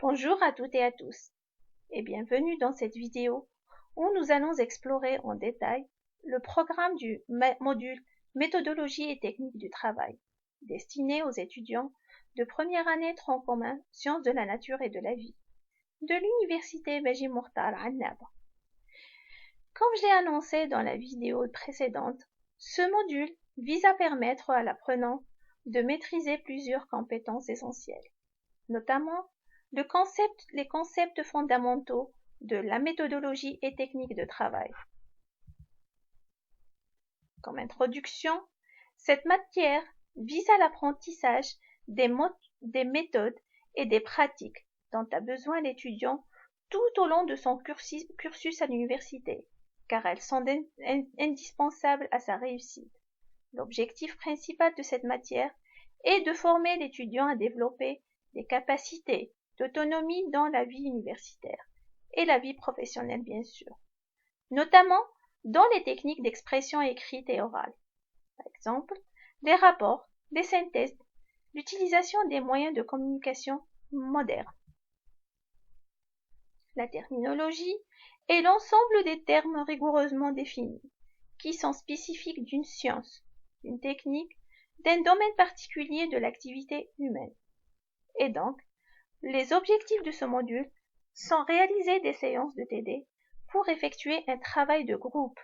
Bonjour à toutes et à tous et bienvenue dans cette vidéo où nous allons explorer en détail le programme du module Méthodologie et techniques du travail destiné aux étudiants de première année tronc commun Sciences de la nature et de la vie de l'université Beji Mortar Annaba. Comme je l'ai annoncé dans la vidéo précédente, ce module vise à permettre à l'apprenant de maîtriser plusieurs compétences essentielles, notamment les concepts fondamentaux de la méthodologie et technique de travail. Comme introduction, cette matière vise à l'apprentissage des méthodes et des pratiques dont a besoin l'étudiant tout au long de son cursus à l'université, car elles sont indispensables à sa réussite. L'objectif principal de cette matière est de former l'étudiant à développer des capacités d'autonomie dans la vie universitaire et la vie professionnelle bien sûr, notamment dans les techniques d'expression écrite et orale. Par exemple, les rapports, les synthèses, l'utilisation des moyens de communication modernes. La terminologie est l'ensemble des termes rigoureusement définis, qui sont spécifiques d'une science, d'une technique, d'un domaine particulier de l'activité humaine. Et donc, les objectifs de ce module sont réaliser des séances de TD pour effectuer un travail de groupe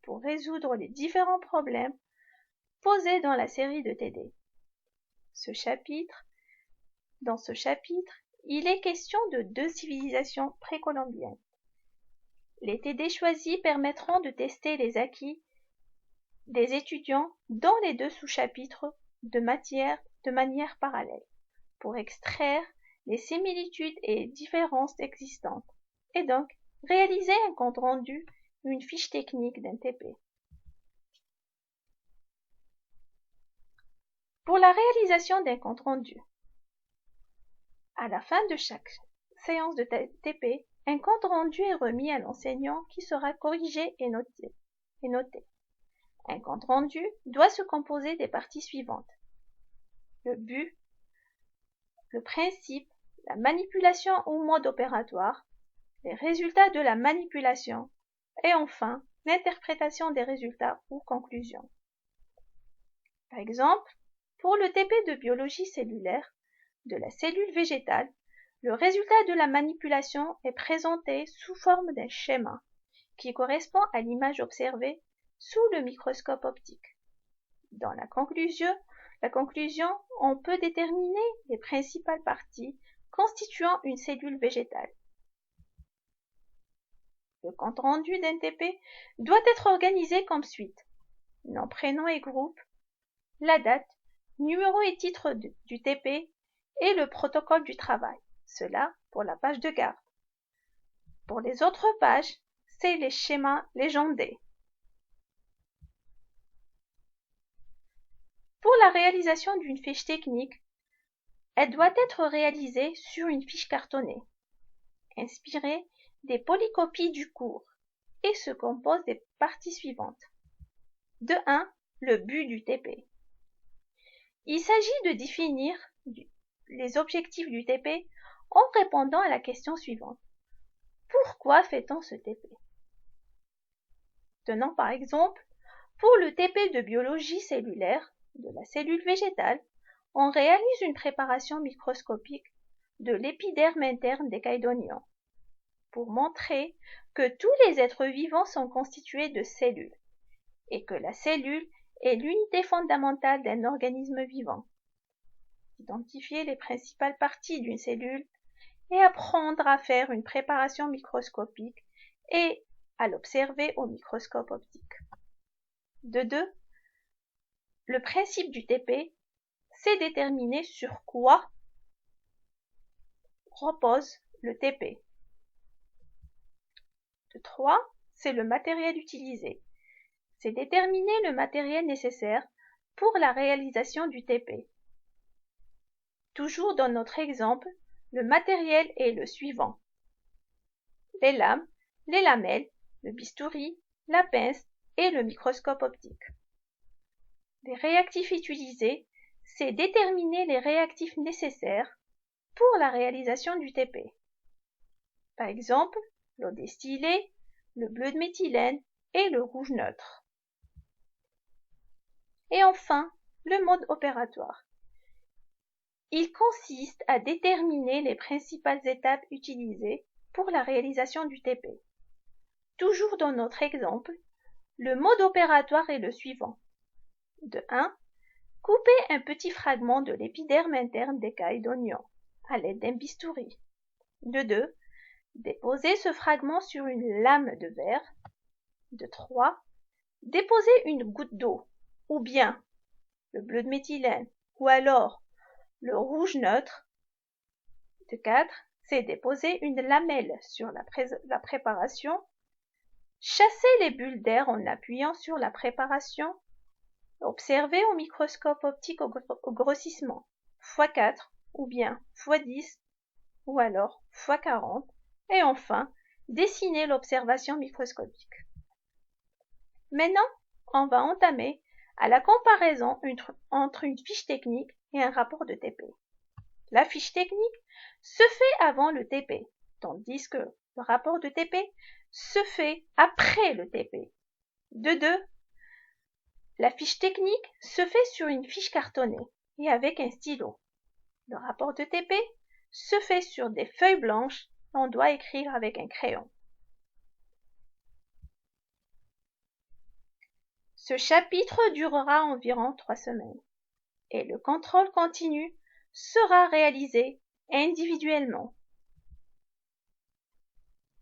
pour résoudre les différents problèmes posés dans la série de TD. Dans ce chapitre, il est question de 2 civilisations précolombiennes. Les TD choisis permettront de tester les acquis des étudiants dans les 2 sous-chapitres de manière parallèle pour extraire les similitudes et différences existantes et donc réaliser un compte rendu, une fiche technique d'un TP. Pour la réalisation d'un compte rendu, à la fin de chaque séance de TP, un compte rendu est remis à l'enseignant qui sera corrigé et noté. Un compte rendu doit se composer des parties suivantes: le but, le principe, la manipulation ou mode opératoire, les résultats de la manipulation et enfin l'interprétation des résultats ou conclusions. Par exemple, pour le TP de biologie cellulaire de la cellule végétale, le résultat de la manipulation est présenté sous forme d'un schéma qui correspond à l'image observée sous le microscope optique. Dans la conclusion, on peut déterminer les principales parties constituant une cellule végétale. Le compte rendu d'un TP doit être organisé comme suit: nom, prénom et groupe, la date, numéro et titre du TP et le protocole du travail. Cela pour la page de garde. Pour les autres pages, c'est les schémas légendés. Pour la réalisation d'une fiche technique, elle doit être réalisée sur une fiche cartonnée, inspirée des polycopies du cours et se compose des parties suivantes. De 1. Le but du TP. Il s'agit de définir les objectifs du TP en répondant à la question suivante: pourquoi fait-on ce TP? Tenons par exemple, pour le TP de biologie cellulaire de la cellule végétale, on réalise une préparation microscopique de l'épiderme interne des cailles d'oignon pour montrer que tous les êtres vivants sont constitués de cellules et que la cellule est l'unité fondamentale d'un organisme vivant. Identifier les principales parties d'une cellule et apprendre à faire une préparation microscopique et à l'observer au microscope optique. De 2. Le principe du TP, c'est déterminer sur quoi repose le TP. De 3. C'est le matériel utilisé. C'est déterminer le matériel nécessaire pour la réalisation du TP. Toujours dans notre exemple, le matériel est le suivant: les lames, les lamelles, le bistouri, la pince et le microscope optique. Les réactifs utilisés, c'est déterminer les réactifs nécessaires pour la réalisation du TP. Par exemple, l'eau distillée, le bleu de méthylène et le rouge neutre. Et enfin, le mode opératoire. Il consiste à déterminer les principales étapes utilisées pour la réalisation du TP. Toujours dans notre exemple, le mode opératoire est le suivant. De 1. Couper un petit fragment de l'épiderme interne d'écailles d'oignon à l'aide d'un bistouri. De 2. Déposer ce fragment sur une lame de verre. De 3. Déposer une goutte d'eau, ou bien le bleu de méthylène, ou alors le rouge neutre. De 4. C'est déposer une lamelle sur la préparation. Chasser les bulles d'air en appuyant sur la préparation. Observer au microscope optique au grossissement x4 ou bien x10 ou alors x40 et enfin dessiner l'observation microscopique. Maintenant, on va entamer à la comparaison entre une fiche technique et un rapport de TP. La fiche technique se fait avant le TP, tandis que le rapport de TP se fait après le TP. De 2. La fiche technique se fait sur une fiche cartonnée et avec un stylo. Le rapport de TP se fait sur des feuilles blanches et on doit écrire avec un crayon. Ce chapitre durera environ 3 semaines et le contrôle continu sera réalisé individuellement.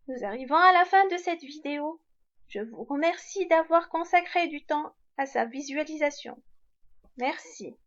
Nous arrivons à la fin de cette vidéo. Je vous remercie d'avoir consacré du temps à sa visualisation. Merci.